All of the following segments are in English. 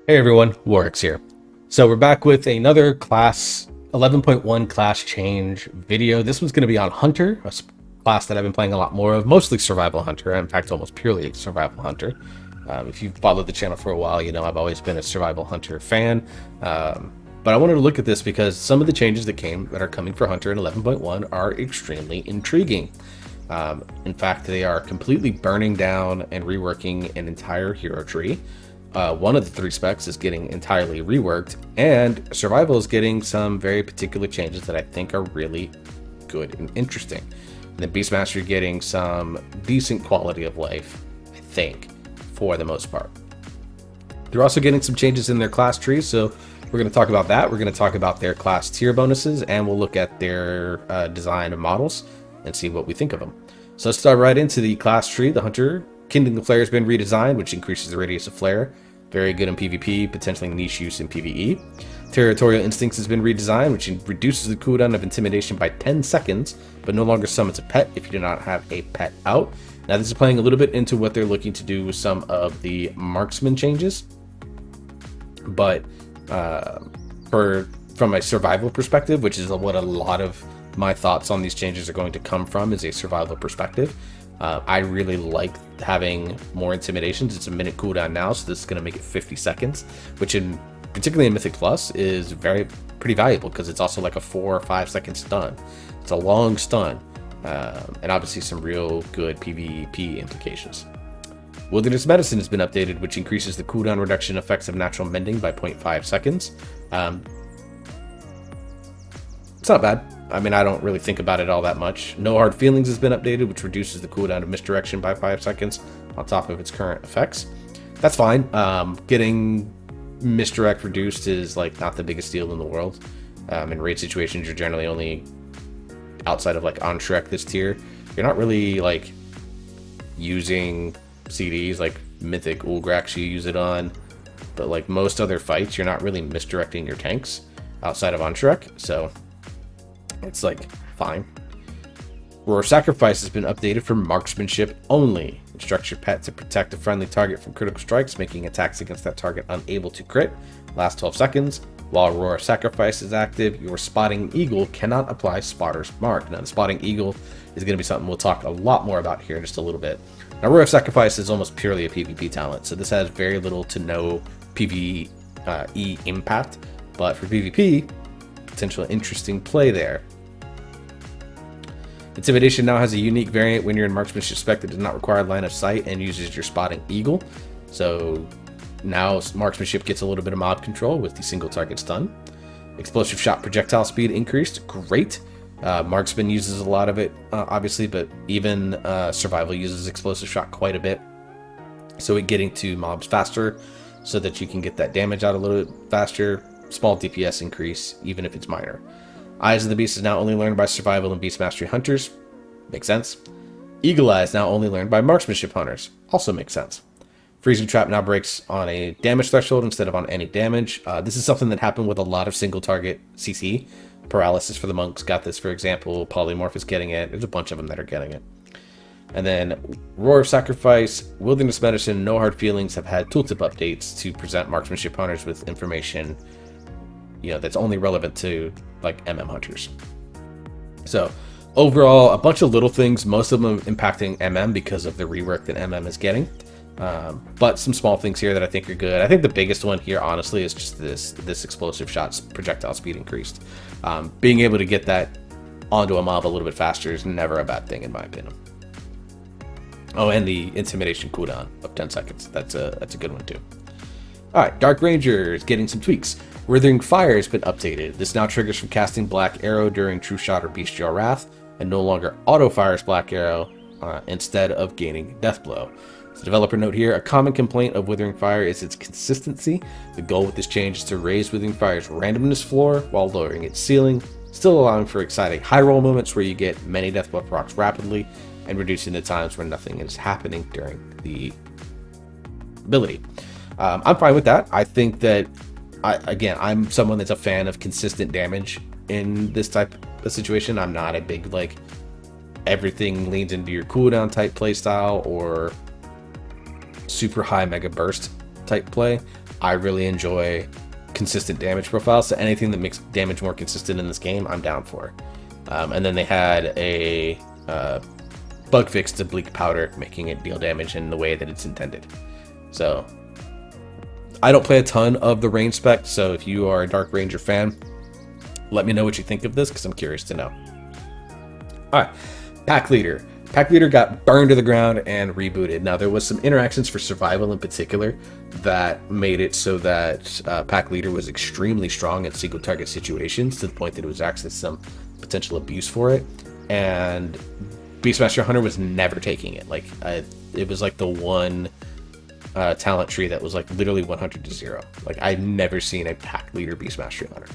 Hey everyone, Warwick's here. So we're back with another class 11.1 class change video. This one's going to be on Hunter, a class that I've been playing a lot more of, mostly Survival Hunter, in fact almost purely Survival Hunter. If you've followed the channel for a while, you know I've always been a Survival Hunter fan. But I wanted to look at this because some of the changes that are coming for Hunter in 11.1 are extremely intriguing. In fact, they are completely burning down and reworking an entire hero tree. One of the three specs is getting entirely reworked, and survival is getting some very particular changes that I think are really good and interesting. And then Beastmaster getting some decent quality of life, I think, for the most part. They're also getting some changes in their class trees, so we're going to talk about that. We're going to talk about their class tier bonuses, and we'll look at their design of models and see what we think of them. So let's start right into the class tree. The Hunter Kindling Flare has been redesigned, which increases the radius of flare. Very good in PvP, potentially niche use in PvE. Territorial Instincts has been redesigned, which reduces the cooldown of Intimidation by 10 seconds, but no longer summons a pet if you do not have a pet out. Now this is playing a little bit into what they're looking to do with some of the marksman changes. But from a survival perspective, which is what a lot of my thoughts on these changes are going to come from, is a survival perspective. I really like having more intimidations. It's a minute cooldown now, so this is going to make it 50 seconds, which particularly in Mythic Plus is pretty valuable because it's also like a 4 or 5 second stun. It's a long stun, and obviously some real good PvP implications. Wilderness Medicine has been updated, which increases the cooldown reduction effects of natural mending by 0.5 seconds. It's not bad. I mean, I don't really think about it all that much. No Hard Feelings has been updated, which reduces the cooldown of misdirection by 5 seconds on top of its current effects. That's fine. Getting misdirect reduced is like not the biggest deal in the world. In raid situations, you're generally only outside of like on Shrek this tier. You're not really like using CDs like Mythic Ulgrax you use it on, but like most other fights, you're not really misdirecting your tanks outside of on Shrek. So it's like fine. Roar Sacrifice has been updated for marksmanship only. Instruct your pet to protect a friendly target from critical strikes, making attacks against that target unable to crit. Last 12 seconds. While Roar Sacrifice is active, your Spotting Eagle cannot apply Spotter's Mark. Now, the Spotting Eagle is going to be something we'll talk a lot more about here in just a little bit. Now, Roar Sacrifice is almost purely a PvP talent, so this has very little to no PvE impact, but for PvP, potential interesting play there. Intimidation now has a unique variant when you're in Marksmanship spec that does not require line of sight and uses your Spotting Eagle. So now Marksmanship gets a little bit of mob control with the single target stun. Explosive shot projectile speed increased. Great. Marksman uses a lot of it, obviously, but even Survival uses explosive shot quite a bit. So it getting to mobs faster so that you can get that damage out a little bit faster. Small DPS increase, even if it's minor. Eyes of the Beast is now only learned by Survival and Beast Mastery Hunters. Makes sense. Eagle Eye is now only learned by Marksmanship Hunters. Also makes sense. Freezing Trap now breaks on a damage threshold instead of on any damage. This is something that happened with a lot of single target CC. Paralysis for the Monks got this, for example. Polymorph is getting it. There's a bunch of them that are getting it. And then Roar of Sacrifice, Wilderness Medicine, and No Hard Feelings have had tooltip updates to present Marksmanship Hunters with information, you know, that's only relevant to like hunters. So overall, a bunch of little things, most of them impacting because of the rework that is getting. But some small things here that I think are good. I think the biggest one here, honestly, is just this explosive shots projectile speed increased. Being able to get that onto a mob a little bit faster is never a bad thing, in my opinion. Oh, and the intimidation cooldown of 10 seconds. That's a good one too. All right, Dark Ranger is getting some tweaks. Withering Fire has been updated. This now triggers from casting Black Arrow during True Shot or Bestial Wrath, and no longer auto-fires Black Arrow instead of gaining Death Blow. So developer note here, a common complaint of Withering Fire is its consistency. The goal with this change is to raise Withering Fire's randomness floor while lowering its ceiling, still allowing for exciting high roll moments where you get many Death Blow procs rapidly, and reducing the times where nothing is happening during the ability. I'm fine with that. I think that, I'm someone that's a fan of consistent damage in this type of situation. I'm not a big, like, everything leans into your cooldown type playstyle or super high mega burst type play. I really enjoy consistent damage profiles, so anything that makes damage more consistent in this game, I'm down for. And then they had a bug fix to bleak powder, making it deal damage in the way that it's intended. So I don't play a ton of the range spec, so if you are a Dark Ranger fan, let me know what you think of this, because I'm curious to know. Alright, Pack Leader. Pack Leader got burned to the ground and rebooted. Now, there was some interactions for survival in particular that made it so that Pack Leader was extremely strong in single target situations, to the point that it was actually some potential abuse for it. And Beastmaster Hunter was never taking it. Like, it was like the one talent tree that was like literally 100 to 0. Like, I've never seen a Pack Leader Beastmaster Hunter.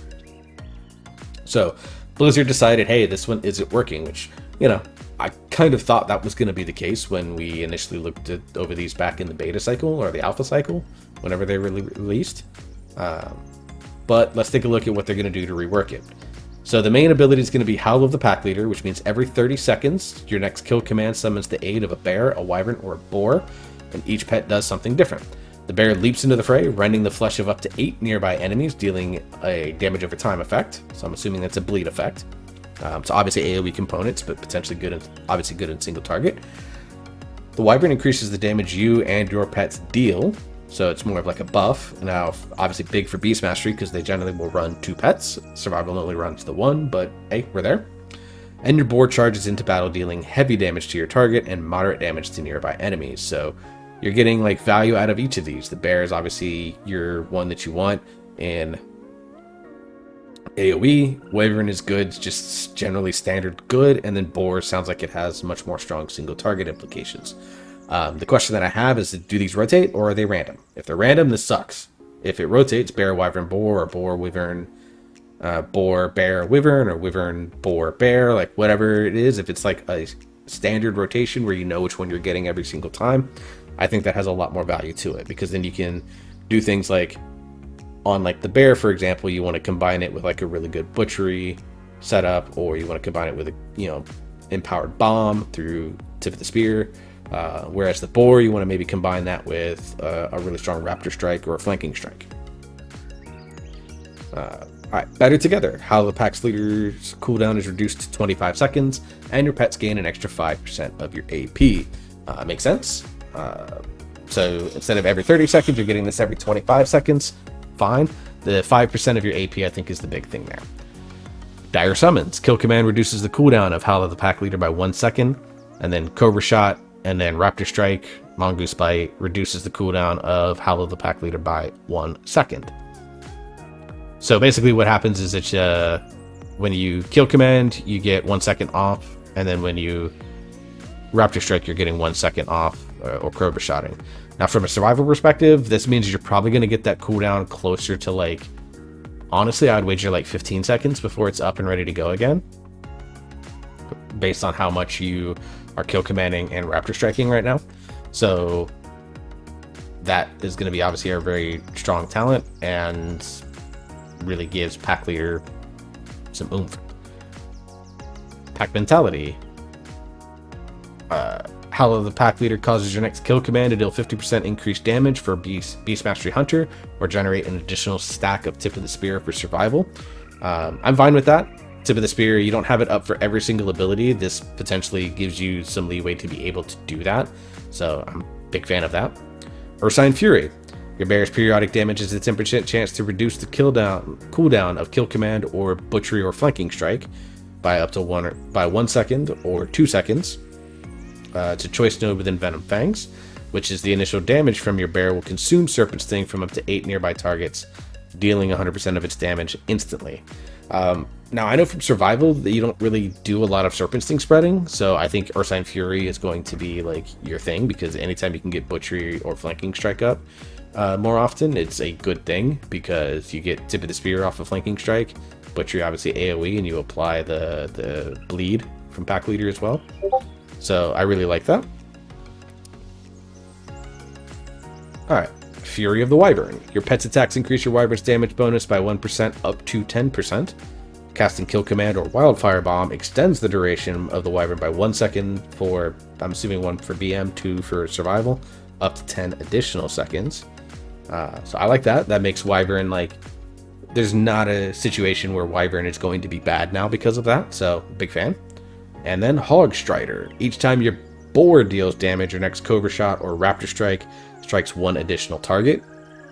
So Blizzard decided, hey, this one isn't working, which, you know, I kind of thought that was going to be the case when we initially looked over these back in the beta cycle or the alpha cycle, whenever they were released. But let's take a look at what they're going to do to rework it. So the main ability is going to be Howl of the Pack Leader, which means every 30 seconds, your next kill command summons the aid of a bear, a wyvern, or a boar, and each pet does something different. The bear leaps into the fray, rending the flesh of up to 8 nearby enemies, dealing a damage over time effect. So I'm assuming that's a bleed effect. So obviously AoE components, but potentially good, obviously good in single target. The wyvern increases the damage you and your pets deal, so it's more of like a buff. Now, obviously big for Beast Mastery, because they generally will run 2 pets. Survival only runs the 1, but hey, we're there. And your boar charges into battle, dealing heavy damage to your target and moderate damage to nearby enemies. So you're getting like value out of each of these. The bear is obviously your one that you want in AoE. Wyvern is good, just generally standard good, and then boar sounds like it has much more strong single target implications. The question that I have is, do these rotate or are they random? If they're random, this sucks. If it rotates, bear, wyvern, boar, or boar, wyvern, boar, bear, wyvern, or wyvern, boar, bear, like whatever it is, if it's like a standard rotation where you know which one you're getting every single time, I think that has a lot more value to it, because then you can do things like, on like the bear, for example, you want to combine it with like a really good butchery setup, or you want to combine it with a, you know, empowered bomb through tip of the spear. Whereas the boar, you want to maybe combine that with a really strong raptor strike or a flanking strike. Alright, better together. How the Pack Leader's cooldown is reduced to 25 seconds, and your pets gain an extra 5% of your AP. Makes sense. So instead of every 30 seconds, you're getting this every 25 seconds. Fine. The 5% of your AP, I think, is the big thing there. Dire Summons. Kill command reduces the cooldown of Howl of the Pack Leader by 1 second, and then Cobra Shot, and then Raptor Strike, Mongoose Bite reduces the cooldown of Howl of the Pack Leader by 1 second. So basically what happens is that when you kill command, you get 1 second off, and then when you Raptor Strike, you're getting 1 second off, or Cobra Shotting. Now, from a survival perspective, this means you're probably going to get that cooldown closer to, like, honestly, I would wager like 15 seconds before it's up and ready to go again, based on how much you are kill commanding and raptor striking right now. So that is going to be obviously a very strong talent, and really gives Pack Leader some oomph. Pack Mentality. Howl of the Pack Leader causes your next kill command to deal 50% increased damage for Beast Mastery Hunter, or generate an additional stack of Tip of the Spear for survival. I'm fine with that. Tip of the Spear, you don't have it up for every single ability. This potentially gives you some leeway to be able to do that, so I'm a big fan of that. Ursine Fury. Your bear's periodic damage has a 10% chance to reduce the cooldown of kill command or butchery or flanking strike by up to 1 second or 2 seconds. To Choice Node within Venom Fangs, which is the initial damage from your bear will consume Serpent Sting from up to 8 nearby targets, dealing 100% of its damage instantly. Now, I know from survival that you don't really do a lot of Serpent Sting spreading, so I think Ursine Fury is going to be like your thing, because anytime you can get butchery or flanking strike up more often, it's a good thing, because you get Tip of the Spear off of flanking strike, butchery obviously AoE, and you apply the bleed from Pack Leader as well. So I really like that. Alright, Fury of the Wyvern. Your pet's attacks increase your Wyvern's damage bonus by 1% up to 10%. Casting Kill Command or Wildfire Bomb extends the duration of the Wyvern by 1 second for, I'm assuming 1 for BM, 2 for survival, up to 10 additional seconds. So I like that. That makes Wyvern like, there's not a situation where Wyvern is going to be bad now because of that. So big fan. And then Hog Strider. Each time your boar deals damage, your next Cobra Shot or Raptor Strike strikes one additional target.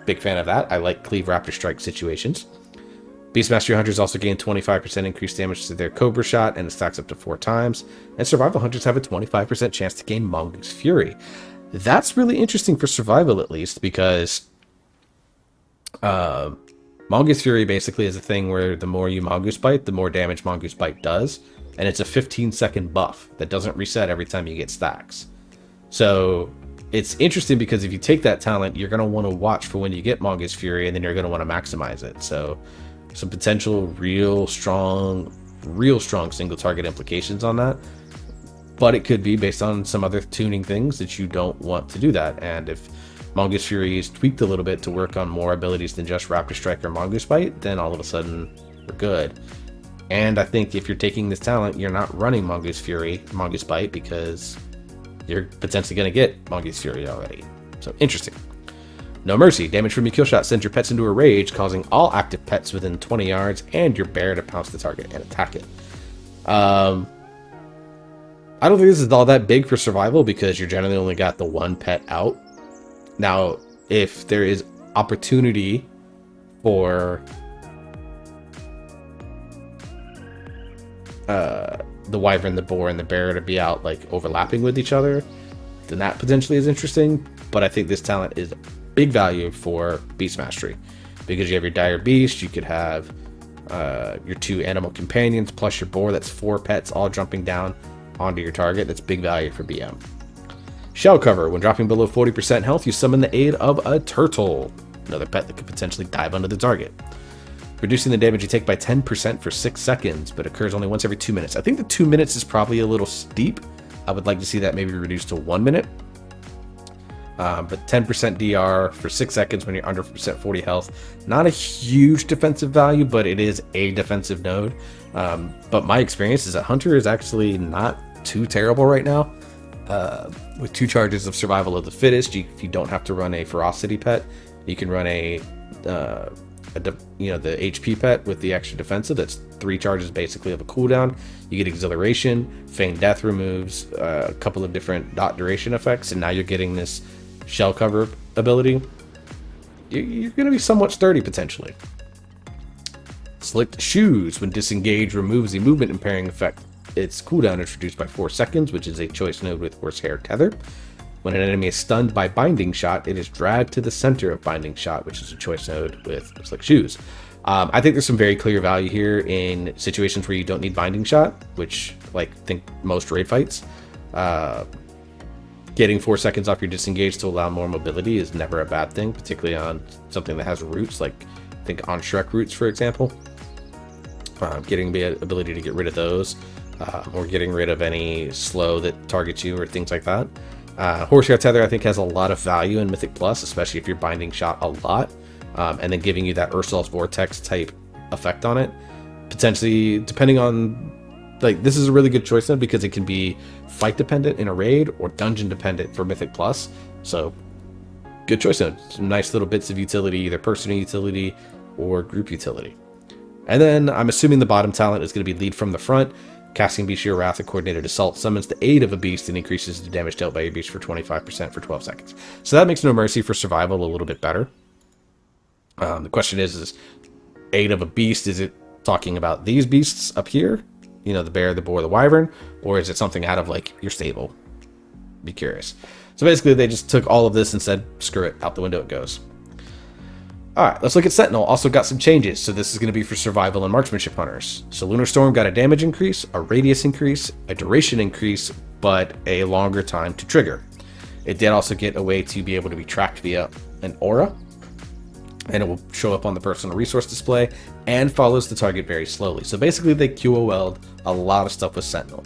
Big fan of that. I like Cleave Raptor Strike situations. Beastmaster Hunters also gain 25% increased damage to their Cobra Shot, and it stacks up to 4 times. And Survival Hunters have a 25% chance to gain Mongoose Fury. That's really interesting for survival, at least, because Mongoose Fury basically is a thing where the more you Mongoose Bite, the more damage Mongoose Bite does. And it's a 15-second buff that doesn't reset every time you get stacks. So it's interesting because if you take that talent, you're going to want to watch for when you get Mongoose Fury, and then you're going to want to maximize it. So some potential real strong single target implications on that. But it could be based on some other tuning things that you don't want to do that. And if Mongoose Fury is tweaked a little bit to work on more abilities than just Raptor Strike or Mongoose Bite, then all of a sudden we're good. And I think if you're taking this talent, you're not running Mongoose Bite, because you're potentially going to get Mongoose Fury already. So interesting. No Mercy. Damage from your kill shot sends your pets into a rage, causing all active pets within 20 yards and your bear to pounce the target and attack it. I don't think this is all that big for survival because you're generally only got the one pet out. Now, if there is opportunity for the Wyvern, the boar, and the bear to be out like overlapping with each other, then that potentially is interesting. But I think this talent is big value for Beast Mastery because you have your Dire Beast, you could have your 2 animal companions plus your boar. That's 4 pets all jumping down onto your target. That's big value for BM. Shell Cover. When dropping below 40% health, you summon the aid of a turtle, another pet that could potentially dive under the target. Reducing the damage you take by 10% for 6 seconds, but occurs only once every 2 minutes. I think the 2 minutes is probably a little steep. I would like to see that maybe reduced to 1 minute. But 10% DR for 6 seconds when you're under 40 health. Not a huge defensive value, but it is a defensive node. But my experience is that Hunter is actually not too terrible right now. With 2 charges of Survival of the Fittest, if you don't have to run a Ferocity pet, you can run the HP pet with the extra defensive. That's 3 charges basically of a cooldown. You get Exhilaration, Feign Death removes a couple of different dot duration effects, and now you're getting this Shell Cover ability. You're going to be somewhat sturdy potentially. Slicked Shoes. When disengaged, removes the movement impairing effect. Its cooldown is reduced by 4 seconds, which is a choice node with Horsehair Tether. When an enemy is stunned by Binding Shot, it is dragged to the center of Binding Shot, which is a choice node with Slick Shoes. I think there's some very clear value here in situations where you don't need Binding Shot, which, think most raid fights. Getting 4 seconds off your disengage to allow more mobility is never a bad thing, particularly on something that has roots, think on Shrek roots, for example. Getting the ability to get rid of those, or getting rid of any slow that targets you or things like that. Horsehair Tether, I think, has a lot of value in Mythic Plus, especially if you're Binding Shot a lot, and then giving you that Ursul's Vortex type effect on it. Potentially, depending on, this is a really good choice node because it can be fight dependent in a raid or dungeon dependent for Mythic Plus. So, good choice node. Some nice little bits of utility, either personal utility or group utility. And then I'm assuming the bottom talent is going to be Lead from the Front. Casting Beast Your Wrath, a coordinated assault, summons the aid of a beast and increases the damage dealt by your beast for 25% for 12 seconds. So that makes No Mercy for survival a little bit better. The question is aid of a beast, is it talking about these beasts up here? The bear, the boar, the wyvern? Or is it something out of, your stable? Be curious. So basically, they just took all of this and said, screw it, out the window it goes. Alright, let's look at Sentinel. Also got some changes, so this is going to be for survival and marksmanship hunters. So Lunar Storm got a damage increase, a radius increase, a duration increase, but a longer time to trigger. It did also get a way to be able to be tracked via an aura, and it will show up on the personal resource display, and follows the target very slowly. So basically they QOL'd a lot of stuff with Sentinel.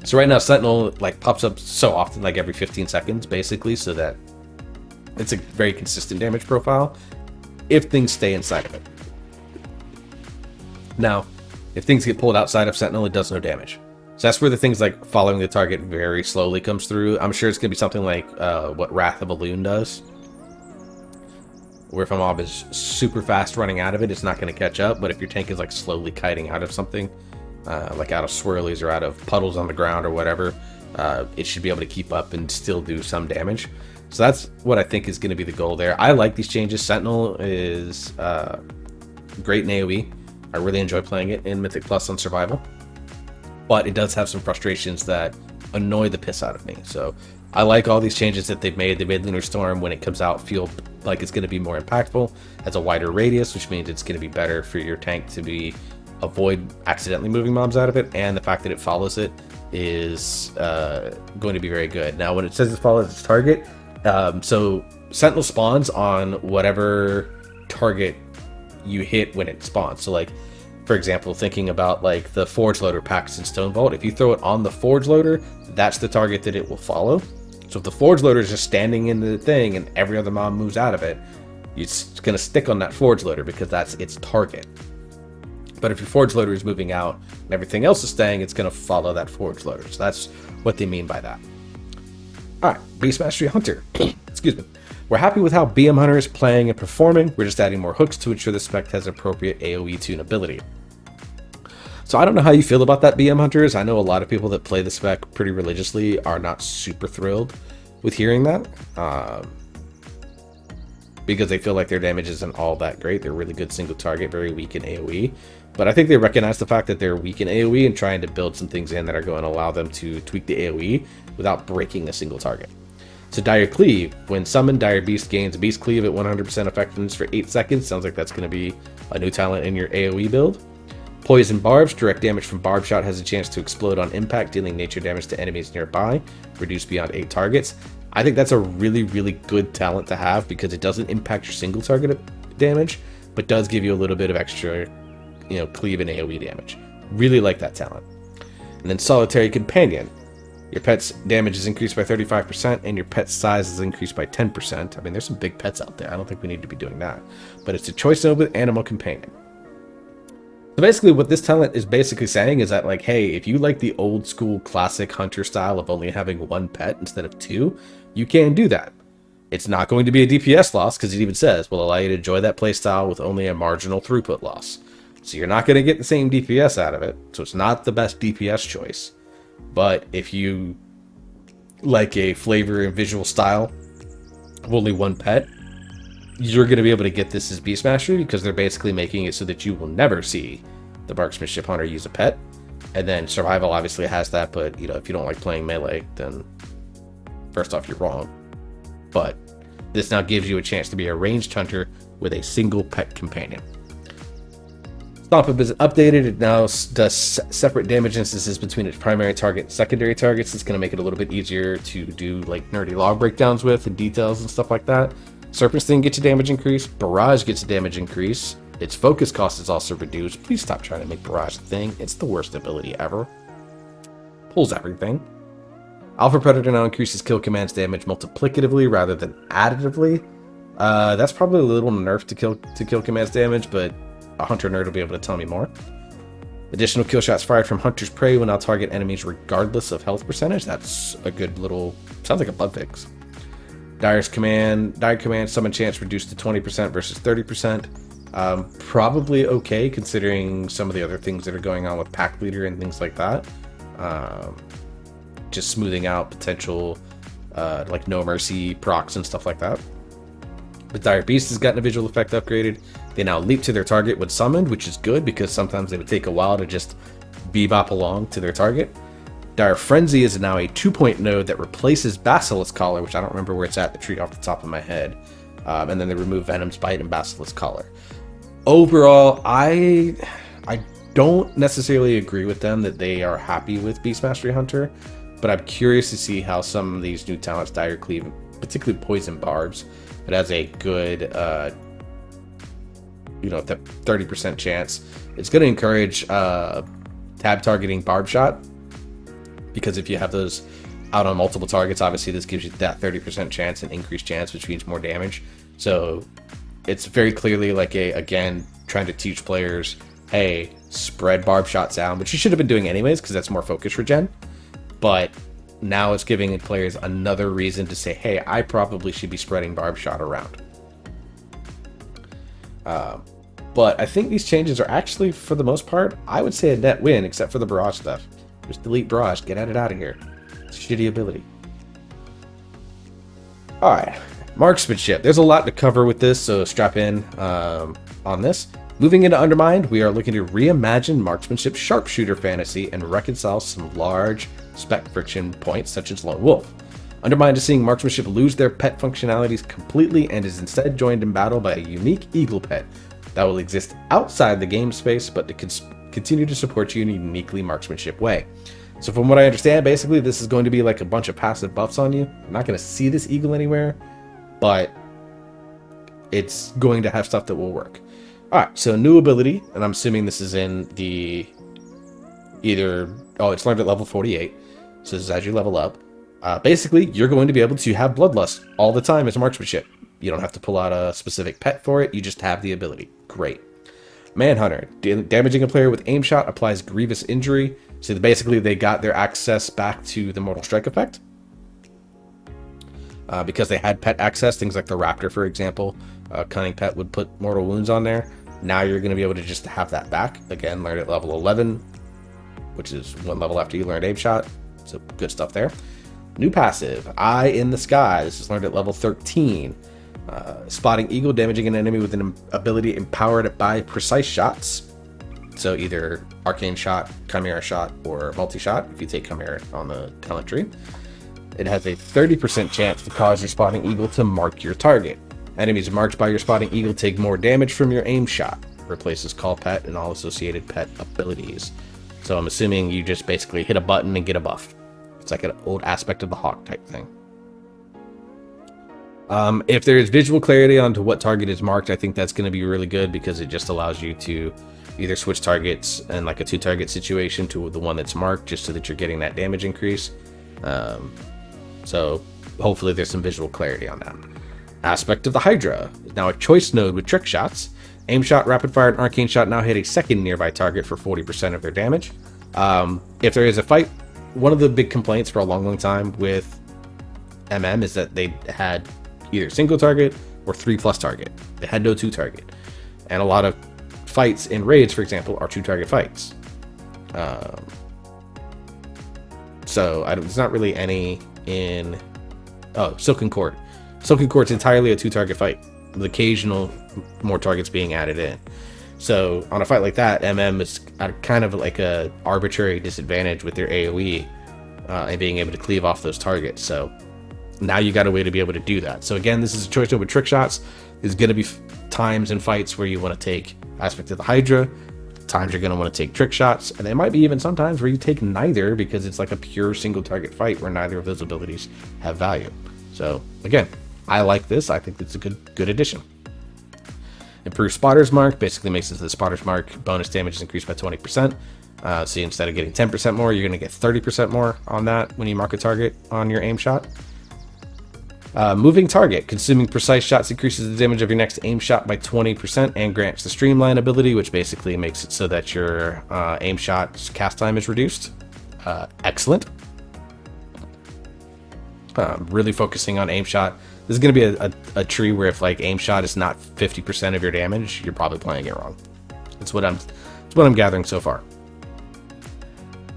So right now Sentinel pops up so often, every 15 seconds basically, so that it's a very consistent damage profile if things stay inside of it. Now, if things get pulled outside of Sentinel, it does no damage. So that's where the things like following the target very slowly comes through. I'm sure it's going to be something like what Wrath of a Loon does, where if a mob is super fast running out of it, it's not going to catch up. But if your tank is like slowly kiting out of something, like out of swirlies or out of puddles on the ground or whatever, it should be able to keep up and still do some damage. So that's what I think is going to be the goal there. I like these changes. Sentinel is great in AoE. I really enjoy playing it in Mythic Plus on Survival. But it does have some frustrations that annoy the piss out of me. So I like all these changes that they've made. They made Lunar Storm, when it comes out, feel like it's going to be more impactful. Has a wider radius, which means it's going to be better for your tank to avoid accidentally moving mobs out of it. And the fact that it follows it is going to be very good. Now, when it says it follows its target, so Sentinel spawns on whatever target you hit when it spawns. So like, for example, thinking about like the Forge Loader packs in Stone Vault, if you throw it on the Forge Loader, that's the target that it will follow. So if the Forge Loader is just standing in the thing and every other mob moves out of it, it's going to stick on that Forge Loader because that's its target. But if your Forge Loader is moving out and everything else is staying, it's going to follow that Forge Loader. So that's what they mean by that. Alright, Beast Mastery Hunter. Excuse me. We're happy with how BM Hunter is playing and performing. We're just adding more hooks to ensure the spec has appropriate AoE tunability. So I don't know how you feel about that, BM Hunters. I know a lot of people that play the spec pretty religiously are not super thrilled with hearing that. Because they feel like their damage isn't all that great. They're really good single target, very weak in AoE. But I think they recognize the fact that they're weak in AoE and trying to build some things in that are going to allow them to tweak the AoE without breaking a single target. So Dire Cleave, when summoned, Dire Beast gains Beast Cleave at 100% effectiveness for 8 seconds. Sounds like that's going to be a new talent in your AoE build. Poison Barbs, direct damage from Barb Shot has a chance to explode on impact, dealing nature damage to enemies nearby, reduced beyond 8 targets. I think that's a really, really good talent to have because it doesn't impact your single target damage, but does give you a little bit of extra, cleave and AoE damage. Really like that talent. And then Solitary Companion. Your pet's damage is increased by 35% and your pet's size is increased by 10%. I mean, there's some big pets out there. I don't think we need to be doing that. But it's a choice node with Animal Companion. So basically what this talent is basically saying is that, like, hey, if you like the old school classic hunter style of only having one pet instead of two, you can do that. It's not going to be a DPS loss because it even says will allow you to enjoy that playstyle with only a marginal throughput loss. So you're not going to get the same DPS out of it. So it's not the best DPS choice. But if you like a flavor and visual style of only one pet, you're going to be able to get this as Beast Mastery because they're basically making it so that you will never see the Marksmanship Hunter use a pet. And then Survival obviously has that, but if you don't like playing melee, then first off, you're wrong. But this now gives you a chance to be a ranged hunter with a single pet companion. Stomp Up is updated. It now does separate damage instances between its primary target and secondary targets. It's going to make it a little bit easier to do like nerdy log breakdowns with and details and stuff like that. Serpent Sting gets a damage increase. Barrage gets a damage increase. Its focus cost is also reduced. Please stop trying to make Barrage a thing. It's the worst ability ever. Pulls everything. Alpha Predator now increases kill command's damage multiplicatively rather than additively. That's probably a little nerf to kill command's damage, but a hunter nerd will be able to tell me more. Additional kill shots fired from Hunter's Prey will now target enemies regardless of health percentage. That's a good little... sounds like a bug fix. Dire Command summon chance reduced to 20% versus 30%. Probably okay considering some of the other things that are going on with Pack Leader and things like that. Just smoothing out potential like No Mercy procs and stuff like that. But Dire Beast has gotten a visual effect upgraded. They now leap to their target when summoned, which is good because sometimes they would take a while to just bebop along to their target. Dire Frenzy is now a 2-point node that replaces Basilisk Collar, which I don't remember where it's at the tree off the top of my head. And then they remove Venom's Bite and Basilisk Collar. Overall, I don't necessarily agree with them that they are happy with Beast Mastery Hunter, but I'm curious to see how some of these new talents, Dire Cleave, particularly Poison Barbs, it has a good, the 30% chance. It's going to encourage tab targeting Barb Shot, because if you have those out on multiple targets, obviously this gives you that 30% chance and increased chance, which means more damage. So it's very clearly like again, trying to teach players hey, spread barb shot sound, which you should have been doing anyways because that's more focus regen. But now it's giving players another reason to say, hey, I probably should be spreading barb shot around. But I think these changes are actually, for the most part, I would say a net win, except for the barrage stuff. Just delete barrage, get it out of here. It's a shitty ability. Alright, marksmanship. There's a lot to cover with this, so strap in on this. Moving into Undermined, we are looking to reimagine marksmanship sharpshooter fantasy and reconcile some large spec friction points, such as Lone Wolf. Undermined is seeing marksmanship lose their pet functionalities completely and is instead joined in battle by a unique eagle pet that will exist outside the game space, but to continue to support you in a uniquely marksmanship way. So from what I understand, basically this is going to be like a bunch of passive buffs on you. I'm not going to see this eagle anywhere, but it's going to have stuff that will work. Alright, so new ability, and I'm assuming this is in the it's learned at level 48, so this is as you level up. Basically, you're going to be able to have Bloodlust all the time as marksmanship. You don't have to pull out a specific pet for it, you just have the ability. Great. Manhunter. Damaging a player with aim shot applies grievous injury. So basically they got their access back to the Mortal Strike effect. Because they had pet access, things like the Raptor, for example. Cunning Pet would put mortal wounds on there. Now you're going to be able to just have that back. Again, learned at level 11, which is one level after you learned aim shot. So good stuff there. New passive, Eye in the Sky. This is learned at level 13. Spotting eagle, damaging an enemy with an ability empowered by precise shots. So either arcane shot, chimera shot, or multi-shot if you take chimera on the talent tree. It has a 30% chance to cause your spotting eagle to mark your target. Enemies marked by your spotting eagle take more damage from your aim shot. Replaces call pet and all associated pet abilities. So I'm assuming you just basically hit a button and get a buff. It's like an old aspect of the hawk type thing. If there is visual clarity onto what target is marked, I think that's going to be really good because it just allows you to either switch targets in like a 2-target situation to the one that's marked, just so that you're getting that damage increase. So hopefully there's some visual clarity on that. Aspect of the Hydra is now a choice node with trick shots. Aim shot, rapid fire, and arcane shot now hit a second nearby target for 40% of their damage. If there is a fight, one of the big complaints for a long time with MM is that they had either single target or 3+ target. They had no 2-target. And a lot of fights in raids, for example, are 2-target fights. So there's not really any in... Oh, Silken Cord. Silken Cord's entirely a 2-target fight, with occasional more targets being added in. So on a fight like that, MM is at kind of like a arbitrary disadvantage with their AoE and being able to cleave off those targets. So now you got a way to be able to do that. So again, this is a choice node with trick shots. There's going to be times in fights where you want to take aspect of the Hydra, times you're going to want to take trick shots, and there might be even sometimes where you take neither because it's like a pure single target fight where neither of those abilities have value. So again, I like this. I think it's a good addition. Improved Spotter's Mark basically makes it so the Spotter's Mark bonus damage is increased by 20%. So instead of getting 10% more, you're going to get 30% more on that when you mark a target on your aim shot. Moving target. Consuming precise shots increases the damage of your next aim shot by 20% and grants the Streamline ability, which basically makes it so that your aim shot's cast time is reduced. Excellent. Really focusing on aim shot. This is going to be a tree where if like aim shot is not 50% of your damage, you're probably playing it wrong. That's what I'm gathering so far.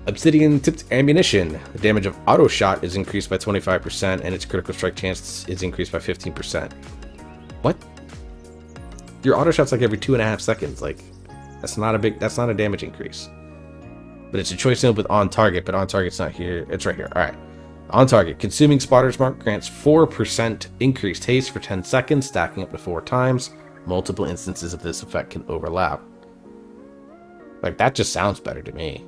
Obsidian tipped ammunition. The damage of auto shot is increased by 25% and its critical strike chance is increased by 15%. What? Your auto shot's like every 2.5 seconds. Like that's not a damage increase. But it's a choice node with on target, but on target's not here. It's right here. All right. On target, consuming Spotter's Mark grants 4% increased haste for 10 seconds, stacking up to 4 times. Multiple instances of this effect can overlap. Like, that just sounds better to me.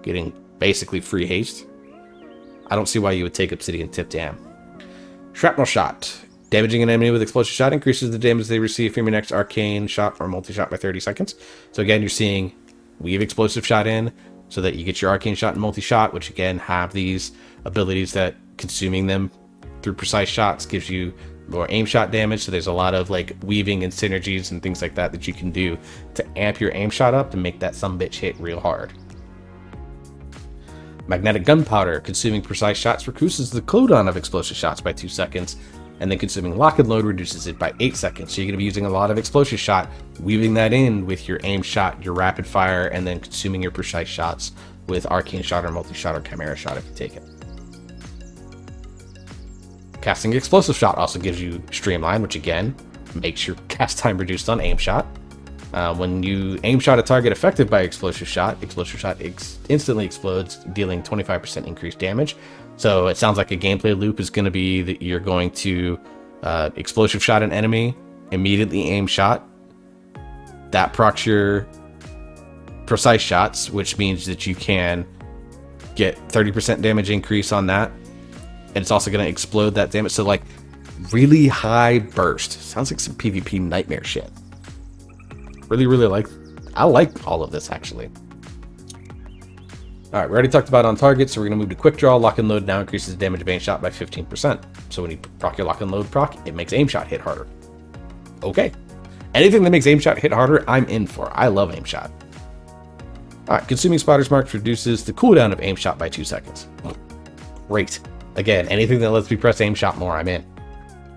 Getting basically free haste. I don't see why you would take Obsidian Tip Dam. Shrapnel Shot. Damaging an enemy with explosive shot increases the damage they receive from your next arcane shot or multi-shot by 30 seconds. So again, you're seeing weave explosive shot in, so that you get your arcane shot and multi-shot, which again have these abilities that consuming them through precise shots gives you more aim shot damage. So there's a lot of like weaving and synergies and things like that that you can do to amp your aim shot up to make that sumbitch hit real hard. Magnetic gunpowder, consuming precise shots reduces the cooldown of explosive shots by 2 seconds, and then consuming lock and load reduces it by 8 seconds. So you're going to be using a lot of explosive shot, weaving that in with your aim shot, your rapid fire, and then consuming your precise shots with arcane shot or multi-shot or chimera shot if you take it. Casting explosive shot also gives you streamline, which again makes your cast time reduced on aim shot. When you aim shot a target affected by explosive shot instantly explodes, dealing 25% increased damage. So it sounds like a gameplay loop is going to be that you're going to explosive shot an enemy, immediately aim shot. That procs your precise shots, which means that you can get 30% damage increase on that. And it's also going to explode that damage. So like really high burst. Sounds like some PvP nightmare shit. I like all of this actually. All right, we already talked about on target, so we're going to move to quick draw. Lock and load now increases damage of aim shot by 15%. So when you proc your lock and load proc, it makes aim shot hit harder. Okay. Anything that makes aim shot hit harder, I'm in for. I love aim shot. All right, consuming spotter's marks reduces the cooldown of aim shot by 2 seconds. Great. Again, anything that lets me press aim shot more, I'm in.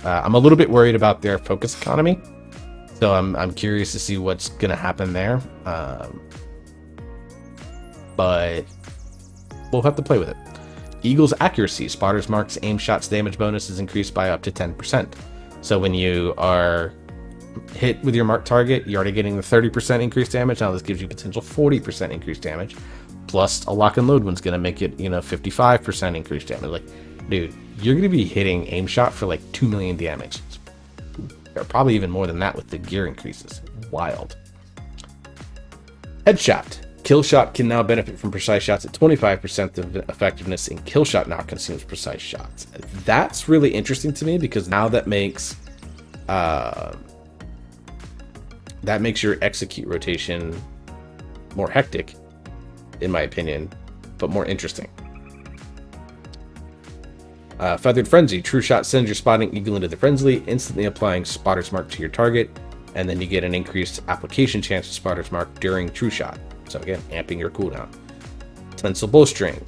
I'm a little bit worried about their focus economy. So I'm curious to see what's going to happen there. But we'll have to play with it. Eagle's accuracy. Spotter's marks aim shots damage bonus is increased by up to 10%. So when you are hit with your marked target, you're already getting the 30% increased damage. Now this gives you potential 40% increased damage. Plus a lock and load one's going to make it, 55% increased damage. Like, dude, you're going to be hitting aim shot for like 2 million damage. Or probably even more than that with the gear increases. Wild. Headshot. Kill shot can now benefit from precise shots at 25% of effectiveness, and kill shot now consumes precise shots. That's really interesting to me because now that makes your execute rotation more hectic, in my opinion, but more interesting. Feathered Frenzy. True Shot sends your spotting eagle into the frenzy, instantly applying Spotter's Mark to your target, and then you get an increased application chance of Spotter's Mark during True Shot. So again, amping your cooldown. Tensile Bowstring.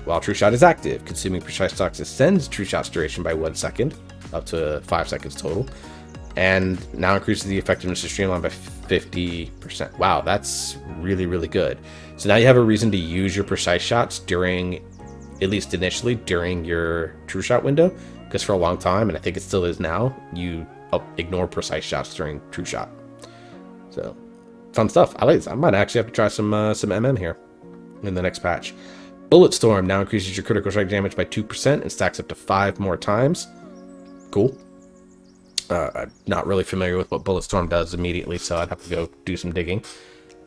While True Shot is active, consuming precise shots extends True Shot's duration by 1 second, up to 5 seconds total, and now increases the effectiveness of Streamline by 50%. Wow, that's really, really good. So now you have a reason to use your precise shots during, at least initially, during your True Shot window, because for a long time, and I think it still is now, you ignore precise shots during True Shot. So, fun stuff. I like this. I might actually have to try some MM here in the next patch. Bullet Storm now increases your critical strike damage by 2% and stacks up to 5 more times. Cool. I'm not really familiar with what Bullet Storm does immediately, so I'd have to go do some digging.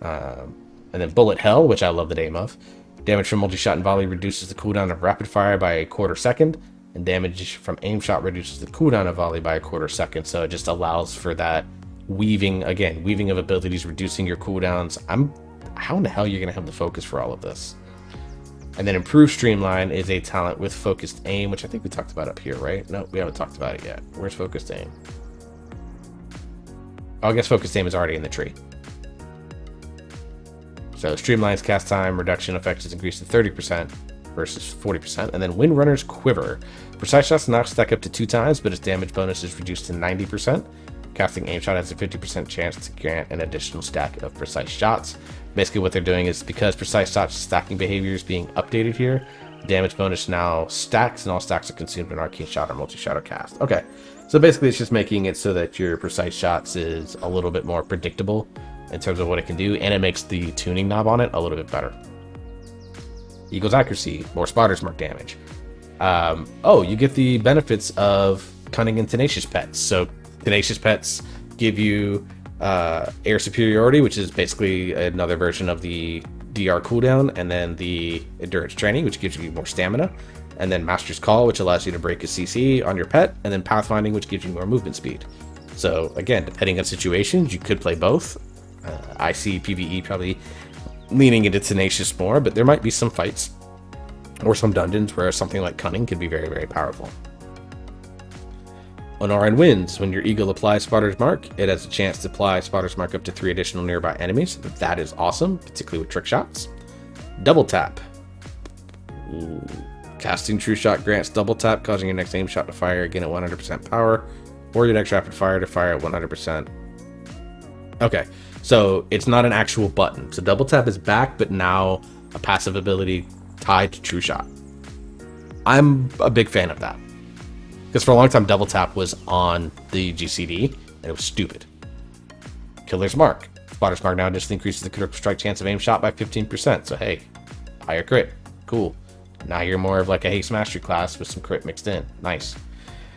And then Bullet Hell, which I love the name of. Damage from multi-shot and volley reduces the cooldown of rapid fire by a quarter second, and damage from aim shot reduces the cooldown of volley by a quarter second. So it just allows for that weaving of abilities, reducing your cooldowns. How in the hell are you going to have the focus for all of this? And then Improved Streamline is a talent with focused aim, which I think we talked about up here, right? No, we haven't talked about it yet. Where's focused aim? Oh, I guess focused aim is already in the tree. So Streamline's cast time reduction effect is increased to 30% versus 40%. And then Windrunner's Quiver. Precise shots now stack up to 2 times, but its damage bonus is reduced to 90%. Casting aim shot has a 50% chance to grant an additional stack of precise shots. Basically what they're doing is, because precise shot stacking behavior is being updated here, damage bonus now stacks, and all stacks are consumed in arcane shot or multi-shot or cast. Okay, so basically it's just making it so that your precise shots is a little bit more predictable in terms of what it can do, and it makes the tuning knob on it a little bit better. Eagle's accuracy, more Spotter's Mark damage. You get the benefits of Cunning and Tenacious Pets. So Tenacious Pets give you air superiority, which is basically another version of the DR cooldown, and then the endurance training, which gives you more stamina, and then Master's Call, which allows you to break a CC on your pet, and then Pathfinding, which gives you more movement speed. So again, depending on situations, you could play both. I see PvE probably leaning into Tenacious more, but there might be some fights or some dungeons where something like Cunning could be very, very powerful. An RN wins. When your eagle applies Spotter's Mark, it has a chance to apply Spotter's Mark up to 3 additional nearby enemies. That is awesome, particularly with trick shots. Double tap. Ooh. Casting True Shot grants double tap, causing your next aim shot to fire again at 100% power, or your next rapid fire to fire at 100%. Okay, so it's not an actual button. So double tap is back, but now a passive ability tied to True Shot. I'm a big fan of that. Because for a long time, double tap was on the GCD, and it was stupid. Killer's Mark. Spotter's Mark now just increases the critical strike chance of aim shot by 15%. So hey, higher crit. Cool. Now you're more of like a haste mastery class with some crit mixed in. Nice.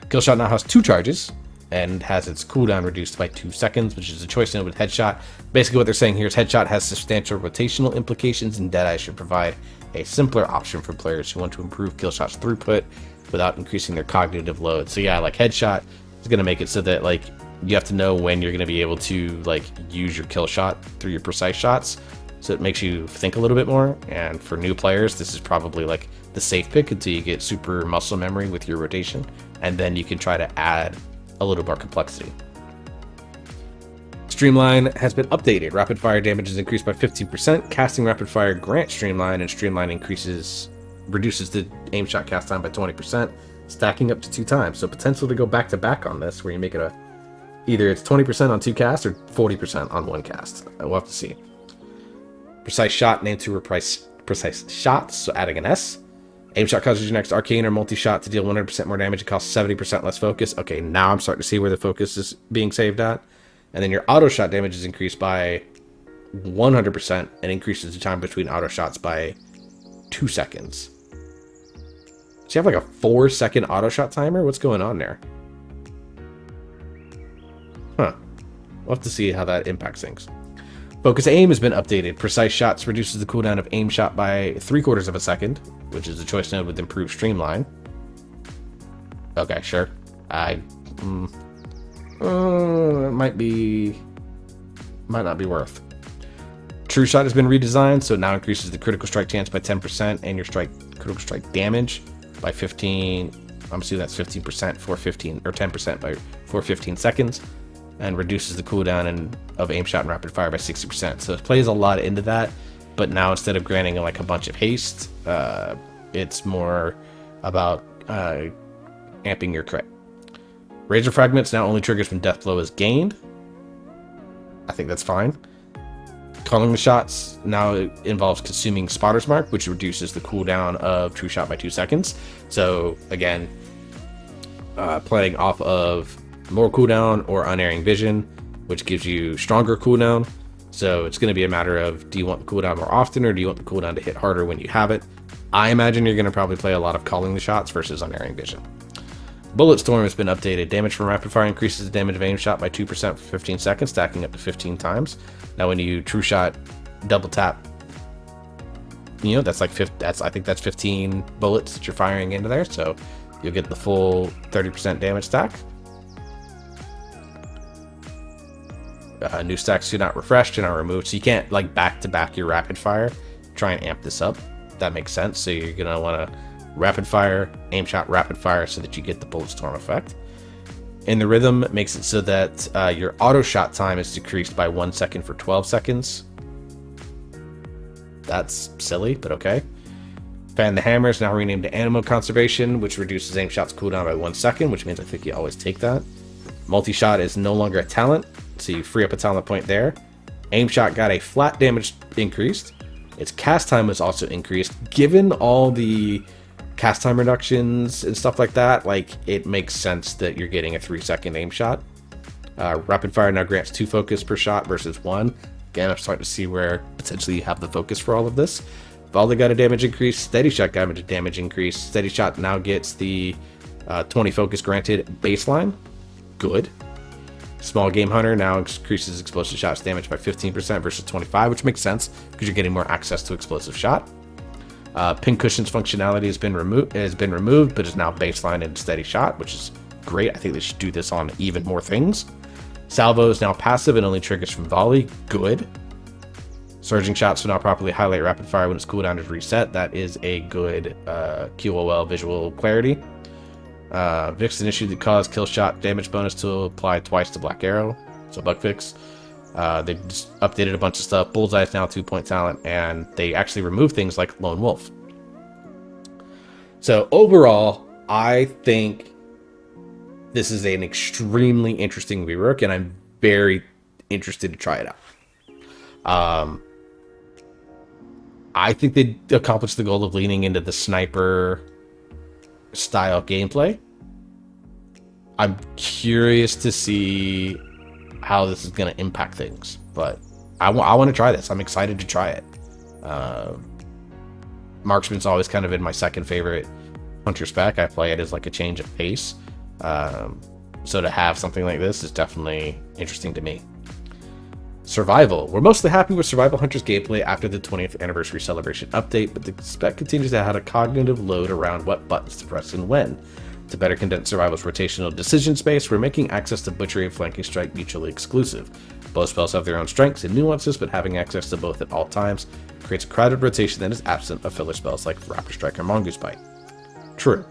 Kill shot now has 2 charges, and has its cooldown reduced by 2 seconds, which is a choice node with headshot. Basically what they're saying here is headshot has substantial rotational implications, and Deadeye should provide a simpler option for players who want to improve kill shot's throughput without increasing their cognitive load. So yeah, like headshot is going to make it so that like you have to know when you're going to be able to like use your kill shot through your precise shots, so it makes you think a little bit more. And for new players, this is probably like the safe pick until you get super muscle memory with your rotation, and then you can try to add a little more complexity. Streamline has been updated. Rapid fire damage is increased by 15%. Casting rapid fire grants streamline, and streamline reduces the aim shot cast time by 20%, stacking up to 2 times. So potential to go back to back on this, where you make it either it's 20% on 2 casts or 40% on 1 cast. We'll have to see. Precise shot named to precise shots, so adding an S. Aim shot causes your next arcane or multi-shot to deal 100% more damage. It costs 70% less focus. Okay, now I'm starting to see where the focus is being saved at. And then your auto shot damage is increased by 100% and increases the time between auto shots by 2 seconds. So you have like a 4-second auto shot timer? What's going on there? Huh. We'll have to see how that impacts things. Focus aim has been updated. Precise shots reduces the cooldown of aim shot by 3/4 of a second, which is a choice node with improved streamline. Okay, sure. It might not be worth. True Shot has been redesigned, so it now increases the critical strike chance by 10% and your critical strike damage by 15. I'm assuming that's 15% for 15 or 10% for 15 seconds, and reduces the cooldown of aim shot and rapid fire by 60%. So it plays a lot into that, but now instead of granting like a bunch of haste, it's more about amping your crit. Razor Fragments now only triggers when death blow is gained. I think that's fine. Calling the shots now involves consuming Spotter's Mark, which reduces the cooldown of True Shot by 2 seconds. So again, playing off of more cooldown or unerring vision, which gives you stronger cooldown. So it's going to be a matter of, do you want the cooldown more often, or do you want the cooldown to hit harder when you have it? I imagine you're going to probably play a lot of calling the shots versus unerring vision. Bullet Storm has been updated. Damage from rapid fire increases the damage of aim shot by 2% for 15 seconds, stacking up to 15 times. Now when you True Shot double tap, you know, that's like I think that's 15 bullets that you're firing into there, so you'll get the full 30% damage stack. New stacks do not refresh and are removed, so you can't like back to back your rapid fire. Try and amp this up. That makes sense. So you're gonna want to rapid fire, aim shot, rapid fire, so that you get the Bullet Storm effect. And the rhythm makes it so that your auto shot time is decreased by 1 second for 12 seconds. That's silly, but okay. Fan the Hammer is now renamed to Animal Conservation, which reduces aim shot's cooldown by 1 second, which means I think you always take that. Multi-shot is no longer a talent, so you free up a talent point there. Aim shot got a flat damage increased. Its cast time was also increased. Given all the cast time reductions and stuff like that, like, it makes sense that you're getting a 3-second aim shot. Rapid fire now grants 2 focus per shot versus 1. Again, I'm starting to see where potentially you have the focus for all of this. Volley got a damage increase. Steady shot got a damage increase. Steady shot now gets the 20 focus granted baseline. Good. Small Game Hunter now increases explosive shots damage by 15% versus 25, which makes sense because you're getting more access to explosive shot. Pin Cushion's functionality has been removed, but is now baseline and steady shot, which is great. I think they should do this on even more things. Salvo is now passive and only triggers from volley. Good. Surging shots will now properly highlight rapid fire when its cooldown is reset. That is a good QOL visual clarity. Fixed an issue that caused kill shot damage bonus to apply twice to Black Arrow. So bug fix. They just updated a bunch of stuff. Bullseye is now 2-point talent, and they actually removed things like Lone Wolf. So overall, I think this is an extremely interesting rework, and I'm very interested to try it out. I think they accomplished the goal of leaning into the sniper style gameplay. I'm curious to see how this is going to impact things, but I want to try this. I'm excited to try it. Marksman's always kind of been my second favorite hunter spec. I play it as like a change of pace. So to have something like this is definitely interesting to me. Survival. We're mostly happy with Survival Hunter's gameplay after the 20th anniversary celebration update, but the spec continues to have a cognitive load around what buttons to press and when. To better condense Survival's rotational decision space, we're making access to Butchery and Flanking Strike mutually exclusive. Both spells have their own strengths and nuances, but having access to both at all times creates a crowded rotation that is absent of filler spells like Raptor Strike or Mongoose Bite. True.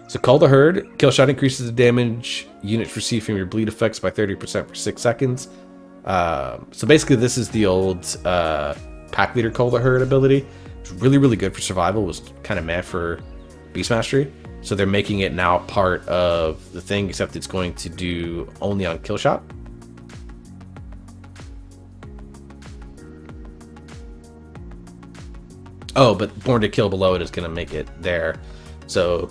So Call the Herd. Kill shot increases the damage units receive from your bleed effects by 30% for 6 seconds. So basically this is the old Pack Leader Call the Herd ability. It's really, really good for Survival. It was kind of meant for Beast Mastery. So they're making it now part of the thing, except it's going to do only on kill shot. Oh, but Born to Kill below it is going to make it there. So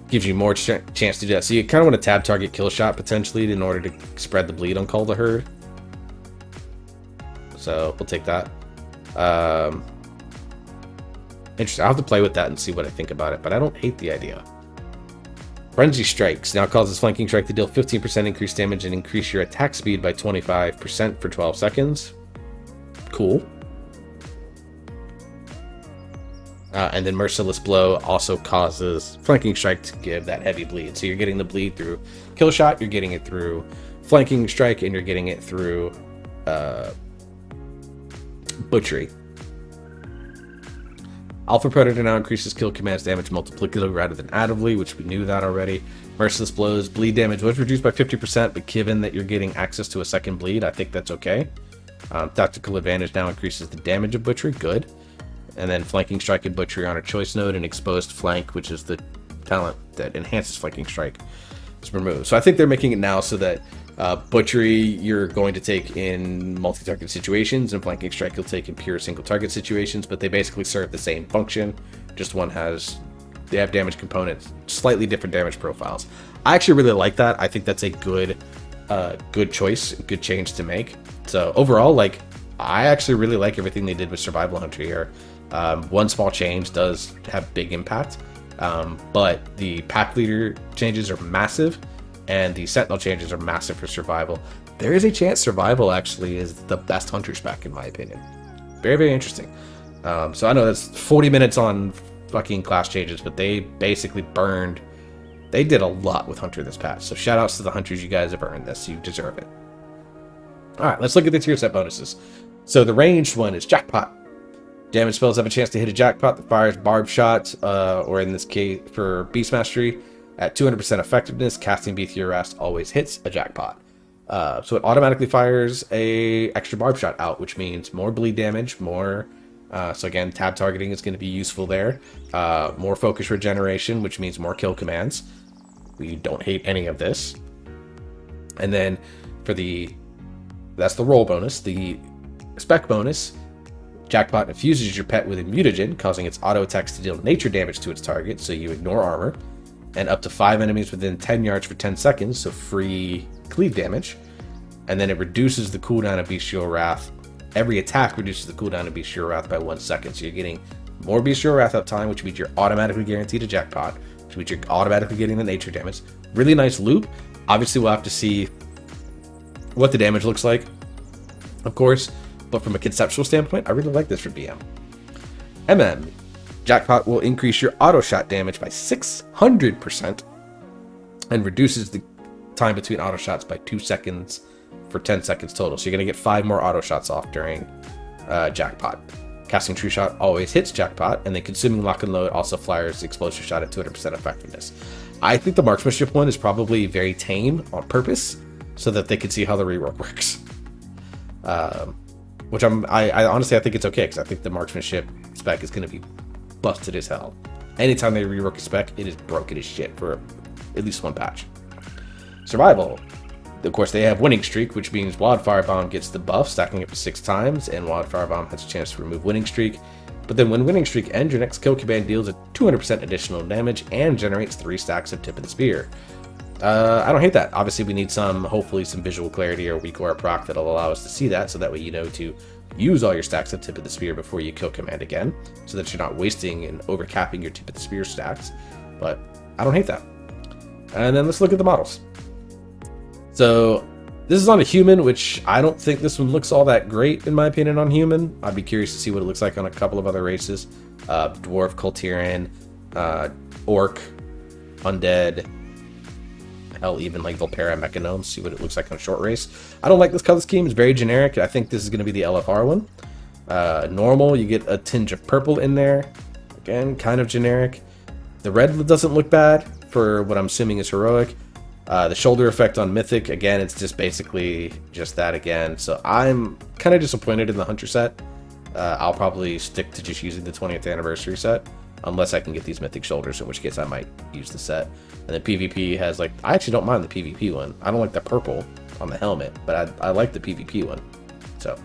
gives you more chance to do that. So you kind of want to tab target kill shot potentially in order to spread the bleed on Call the Herd. So we'll take that. Interesting. I'll have to play with that and see what I think about it, but I don't hate the idea. Frenzy Strikes now causes Flanking Strike to deal 15% increased damage and increase your attack speed by 25% for 12 seconds. Cool. And then Merciless Blow also causes Flanking Strike to give that heavy bleed. So you're getting the bleed through kill shot, you're getting it through Flanking Strike, and you're getting it through Butchery. Alpha Predator now increases kill commands damage multiplicatively rather than additively, which we knew that already. Merciless Blows bleed damage was reduced by 50%, but given that you're getting access to a second bleed, I think that's okay. Tactical Advantage now increases the damage of Butchery, good. And then Flanking Strike and Butchery on a choice node, and Exposed Flank, which is the talent that enhances Flanking Strike, is removed. So I think they're making it now so that Butchery you're going to take in multi-target situations, and Flanking Strike you'll take in pure single-target situations, but they basically serve the same function. Just one they have damage components, slightly different damage profiles. I actually really like that. I think that's a good choice, good change to make. So overall, like, I actually really like everything they did with Survival Hunter here. One small change does have big impact, but the Pack Leader changes are massive, and the Sentinel changes are massive for Survival. There is a chance Survival actually is the best Hunter spec in my opinion. Very, very interesting. So I know that's 40 minutes on fucking class changes, but they basically they did a lot with Hunter this patch. So shout outs to the Hunters, you guys have earned this, you deserve it. Alright, let's look at the tier set bonuses. So the ranged one is Jackpot. Damage spells have a chance to hit a jackpot that fires barb shot, or in this case for Beast Mastery, at 200% effectiveness, casting Beat Your Rest always hits a jackpot. So it automatically fires a extra barb shot out, which means more bleed damage, more... so again, tab targeting is going to be useful there. More focus regeneration, which means more kill commands. We don't hate any of this. And then for that's the roll bonus. The spec bonus, Jackpot infuses your pet with a mutagen, causing its auto attacks to deal nature damage to its target, so you ignore armor, and up to 5 enemies within 10 yards for 10 seconds, so free cleave damage. And then it reduces the cooldown of Bestial Wrath. Every attack reduces the cooldown of Bestial Wrath by 1 second, so you're getting more Bestial Wrath uptime, which means you're automatically guaranteed a Jackpot, which means you're automatically getting the nature damage. Really nice loop. Obviously, we'll have to see what the damage looks like, of course, but from a conceptual standpoint, I really like this for BM. Jackpot will increase your auto shot damage by 600% and reduces the time between auto shots by 2 seconds for 10 seconds total. So you're going to get 5 more auto shots off during Jackpot. Casting True Shot always hits jackpot, and then Consuming Lock and Load also fires the Explosive Shot at 200% effectiveness. I think the Marksmanship one is probably very tame on purpose, so that they can see how the rework works. Which I honestly, I think it's okay, because I think the Marksmanship spec is going to be busted as hell. Anytime they rework a spec, it is broken as shit for at least one patch. Survival. Of course, they have Winning Streak, which means Wildfire Bomb gets the buff, stacking up to 6 times, and Wildfire Bomb has a chance to remove Winning Streak. But then when Winning Streak ends, your next kill command deals a 200% additional damage and generates 3 stacks of Tip of the Spear. I don't hate that. Obviously, we need hopefully some visual clarity or weak aura proc that'll allow us to see that, so that way you know to use all your stacks of Tip of the Spear before you kill command again, so that you're not wasting and overcapping your Tip of the Spear stacks. But I don't hate that. And then let's look at the models. So this is on a human, which I don't think this one looks all that great in my opinion on human. I'd be curious to see what it looks like on a couple of other races. Dwarf, Kultiran, Orc, Undead, hell, even like Volpera Mechanomes, see what it looks like on a short race. I don't like this color scheme. It's very generic. I think this is going to be the LFR one. Normal, you get a tinge of purple in there. Again, kind of generic. The red doesn't look bad for what I'm assuming is heroic. The shoulder effect on Mythic, again, it's just basically just that again. So I'm kind of disappointed in the Hunter set. I'll probably stick to just using the 20th anniversary set, unless I can get these Mythic shoulders, in which case I might use the set. And then PvP has, like, I actually don't mind the PvP one. I don't like the purple on the helmet, but I like the PvP one. So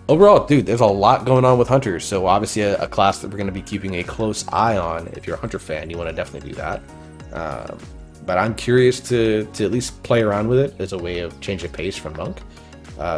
overall, dude, there's a lot going on with Hunters. So obviously a class that we're going to be keeping a close eye on. If you're a Hunter fan, you want to definitely do that. But I'm curious to at least play around with it as a way of changing pace from Monk.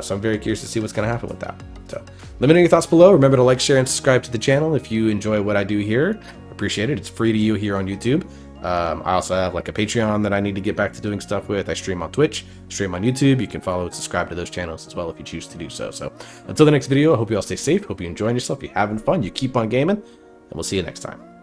So I'm very curious to see what's going to happen with that. So let me know your thoughts below. Remember to like, share, and subscribe to the channel if you enjoy what I do here. Appreciate it. It's free to you here on YouTube. I also have like a Patreon that I need to get back to doing stuff with. I stream on Twitch, stream on YouTube. You can follow and subscribe to those channels as well if you choose to do so. So until the next video, I hope you all stay safe. Hope you're enjoying yourself. You're having fun. You keep on gaming, and we'll see you next time.